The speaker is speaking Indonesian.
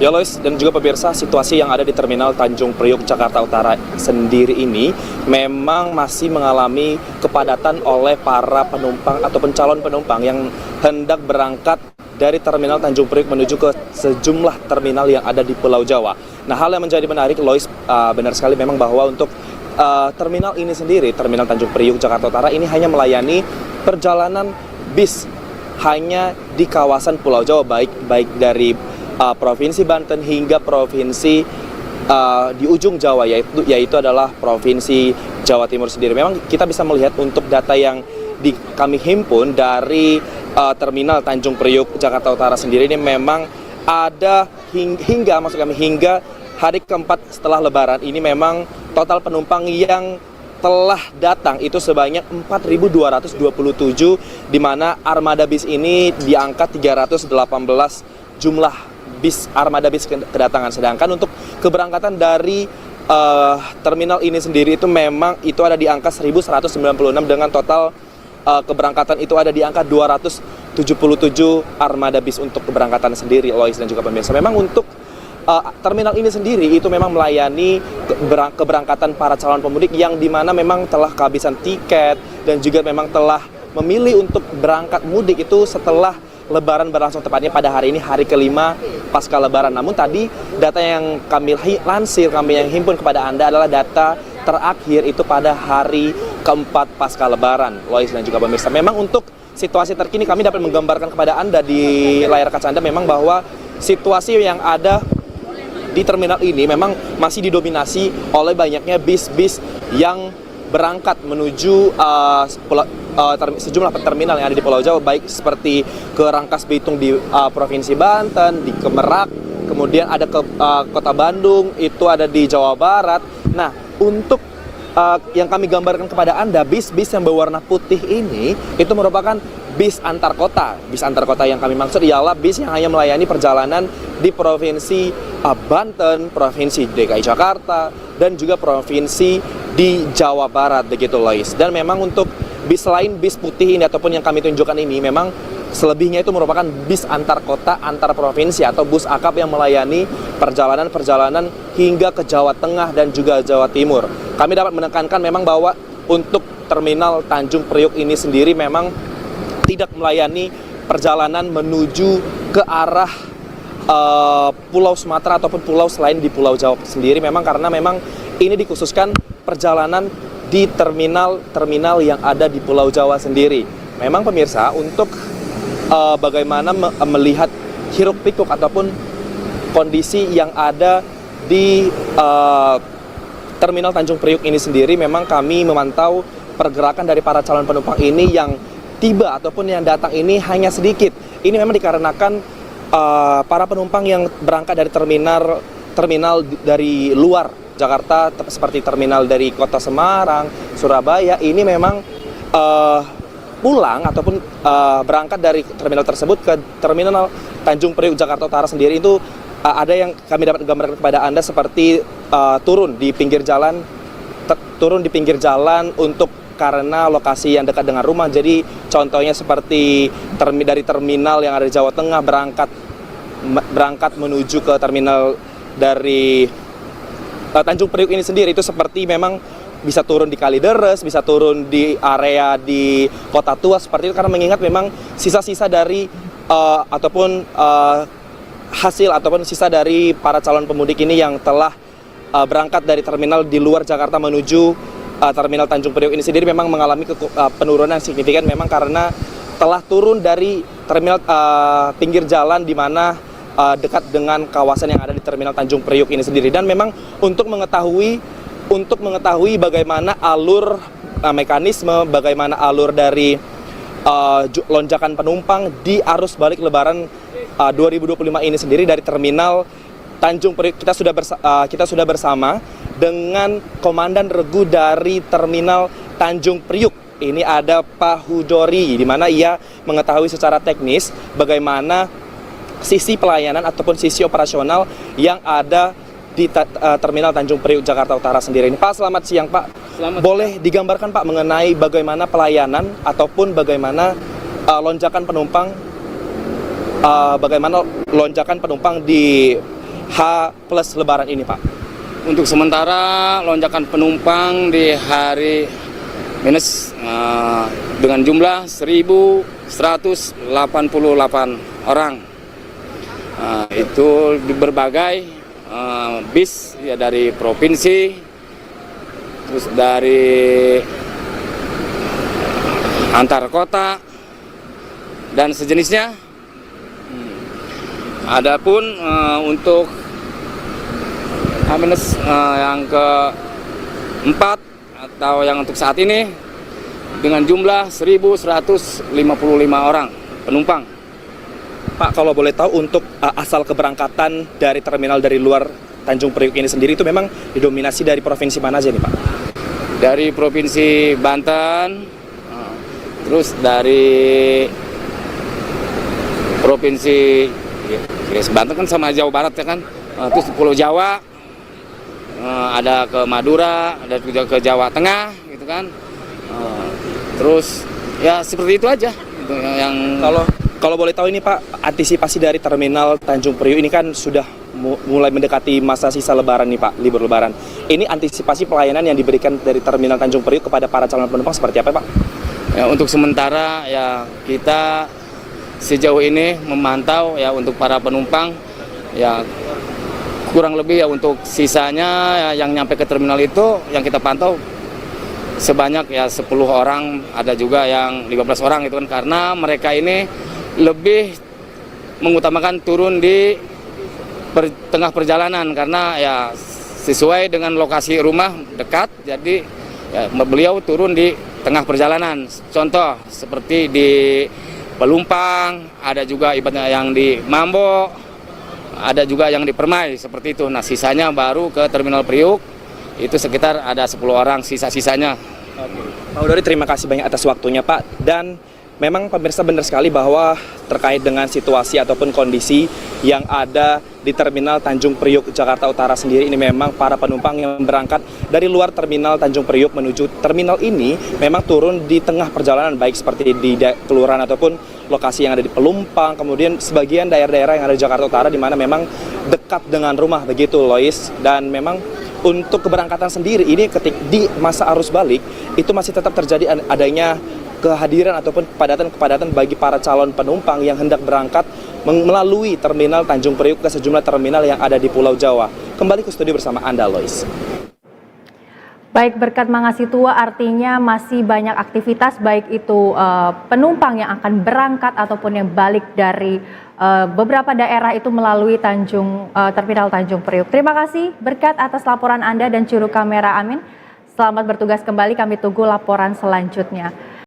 Ya Lois dan juga pemirsa, situasi yang ada di Terminal Tanjung Priok, Jakarta Utara sendiri ini memang masih mengalami kepadatan oleh para penumpang ataupun calon penumpang yang hendak berangkat dari Terminal Tanjung Priok menuju ke sejumlah terminal yang ada di Pulau Jawa. Nah, hal yang menjadi menarik, Lois, benar sekali memang bahwa untuk terminal ini sendiri, Terminal Tanjung Priok, Jakarta Utara ini hanya melayani perjalanan bis hanya di kawasan Pulau Jawa, baik dari Provinsi Banten hingga provinsi di ujung Jawa, yaitu adalah Provinsi Jawa Timur sendiri. Memang kita bisa melihat untuk data yang kami himpun dari Terminal Tanjung Priok, Jakarta Utara sendiri ini memang ada hingga hari keempat setelah Lebaran ini memang total penumpang yang telah datang itu sebanyak 4.227, di mana armada bis ini di angka 318 jumlah bis armada bis kedatangan. Sedangkan untuk keberangkatan dari terminal ini sendiri itu memang itu ada di angka 1.196 dengan total keberangkatan itu ada di angka 277 armada bis untuk keberangkatan sendiri, Lois dan juga pemirsa. Memang untuk terminal ini sendiri itu memang melayani keberangkatan para calon pemudik yang dimana memang telah kehabisan tiket dan juga memang telah memilih untuk berangkat mudik itu setelah Lebaran berlangsung, tepatnya pada hari ini, hari kelima pasca Lebaran. Namun tadi data yang kami lansir, kami yang himpun kepada Anda adalah data terakhir itu pada hari keempat pasca Lebaran, Lois dan juga pemirsa. Memang untuk situasi terkini kami dapat menggambarkan kepada Anda di layar kaca Anda memang bahwa situasi yang ada di terminal ini memang masih didominasi oleh banyaknya bis-bis yang berangkat menuju sejumlah terminal yang ada di Pulau Jawa, baik seperti ke Rangkas Bitung di Provinsi Banten, di Kemerak, kemudian ada ke Kota Bandung, itu ada di Jawa Barat. Nah, untuk yang kami gambarkan kepada Anda, bis-bis yang berwarna putih ini itu merupakan bis antar kota. Bis antar kota yang kami maksud ialah bis yang hanya melayani perjalanan di Provinsi Banten, Provinsi DKI Jakarta, dan juga Provinsi di Jawa Barat, begitu Lois. Dan memang untuk bis lain, bis putih ini ataupun yang kami tunjukkan ini memang selebihnya itu merupakan bis antar kota, antar provinsi atau bus akap yang melayani perjalanan-perjalanan hingga ke Jawa Tengah dan juga Jawa Timur. Kami dapat menekankan memang bahwa untuk Terminal Tanjung Priok ini sendiri memang tidak melayani perjalanan menuju ke arah Pulau Sumatera ataupun pulau selain di Pulau Jawa sendiri, memang karena memang ini dikhususkan perjalanan di terminal yang ada di Pulau Jawa sendiri. Memang pemirsa, untuk bagaimana melihat hiruk-pikuk ataupun kondisi yang ada di Terminal Tanjung Priok ini sendiri, memang kami memantau pergerakan dari para calon penumpang ini yang tiba ataupun yang datang ini hanya sedikit. Ini memang dikarenakan para penumpang yang berangkat dari terminal dari luar Jakarta, seperti terminal dari kota Semarang, Surabaya, ini memang pulang ataupun berangkat dari terminal tersebut ke Terminal Tanjung Priok, Jakarta Utara sendiri itu ada yang kami dapat gambarkan kepada Anda seperti turun di pinggir jalan untuk karena lokasi yang dekat dengan rumah. Jadi contohnya seperti dari terminal yang ada di Jawa Tengah berangkat menuju ke terminal dari Tanjung Priok ini sendiri itu seperti memang bisa turun di Kalideres, bisa turun di area di Kota Tua seperti itu, karena mengingat memang sisa-sisa dari ataupun hasil ataupun sisa dari para calon pemudik ini yang telah berangkat dari terminal di luar Jakarta menuju Terminal Tanjung Priok ini sendiri memang mengalami penurunan yang signifikan, memang karena telah turun dari terminal pinggir jalan di mana dekat dengan kawasan yang ada di Terminal Tanjung Priok ini sendiri. Dan memang untuk mengetahui bagaimana alur mekanisme, bagaimana alur dari lonjakan penumpang di arus balik Lebaran 2025 ini sendiri dari Terminal Tanjung Priok, kita sudah bersama dengan Komandan Regu dari Terminal Tanjung Priok. Ini ada Pak Hudori, di mana ia mengetahui secara teknis bagaimana sisi pelayanan ataupun sisi operasional yang ada di Terminal Tanjung Priok, Jakarta Utara sendiri ini. Pak, selamat siang Pak. Boleh digambarkan Pak mengenai bagaimana pelayanan ataupun bagaimana lonjakan penumpang di H plus Lebaran ini, Pak? Untuk sementara lonjakan penumpang di hari minus dengan jumlah 1.188 orang. Itu di berbagai bis ya, dari provinsi, terus dari antar kota dan sejenisnya. Adapun untuk yang keempat atau yang untuk saat ini dengan jumlah 1.155 orang penumpang. Pak, kalau boleh tahu untuk asal keberangkatan dari terminal dari luar Tanjung Priok ini sendiri itu memang didominasi dari provinsi mana aja nih, Pak? Dari Provinsi Banten, terus dari Provinsi Banten kan sama Jawa Barat ya kan, terus Pulau Jawa, ada ke Madura, ada juga ke Jawa Tengah gitu kan. Terus ya seperti itu aja gitu, yang kalau boleh tahu ini Pak, antisipasi dari terminal Tanjung Priok ini kan sudah mulai mendekati masa sisa Lebaran nih Pak, libur Lebaran. Ini antisipasi pelayanan yang diberikan dari terminal Tanjung Priok kepada para calon penumpang seperti apa Pak? Ya, untuk sementara ya kita sejauh ini memantau ya untuk para penumpang ya kurang lebih ya untuk sisanya ya, yang nyampe ke terminal itu yang kita pantau sebanyak ya 10 orang, ada juga yang 15 orang gitu kan, karena mereka ini lebih mengutamakan turun di tengah perjalanan karena ya sesuai dengan lokasi rumah dekat, jadi ya, beliau turun di tengah perjalanan. Contoh seperti di Pelumpang, ada juga ibaratnya yang di Mambo, ada juga yang di Permai seperti itu. Nah sisanya baru ke terminal Priuk, itu sekitar ada 10 orang sisa-sisanya. Pak Udori, terima kasih banyak atas waktunya Pak. Dan memang pemirsa benar sekali bahwa terkait dengan situasi ataupun kondisi yang ada di terminal Tanjung Priok Jakarta Utara sendiri, ini memang para penumpang yang berangkat dari luar terminal Tanjung Priok menuju terminal ini memang turun di tengah perjalanan, baik seperti di kelurahan ataupun lokasi yang ada di Pelumpang, kemudian sebagian daerah-daerah yang ada di Jakarta Utara di mana memang dekat dengan rumah begitu Lois. Dan memang untuk keberangkatan sendiri ini di masa arus balik itu masih tetap terjadi adanya kehadiran ataupun kepadatan bagi para calon penumpang yang hendak berangkat melalui terminal Tanjung Priok ke sejumlah terminal yang ada di Pulau Jawa. Kembali ke studio bersama Anda, Lois. Baik, berkat Mangasitua artinya masih banyak aktivitas baik itu penumpang yang akan berangkat ataupun yang balik dari beberapa daerah itu melalui terminal Tanjung Priok. Terima kasih Berkat atas laporan Anda dan juru kamera Amin. Selamat bertugas kembali, kami tunggu laporan selanjutnya.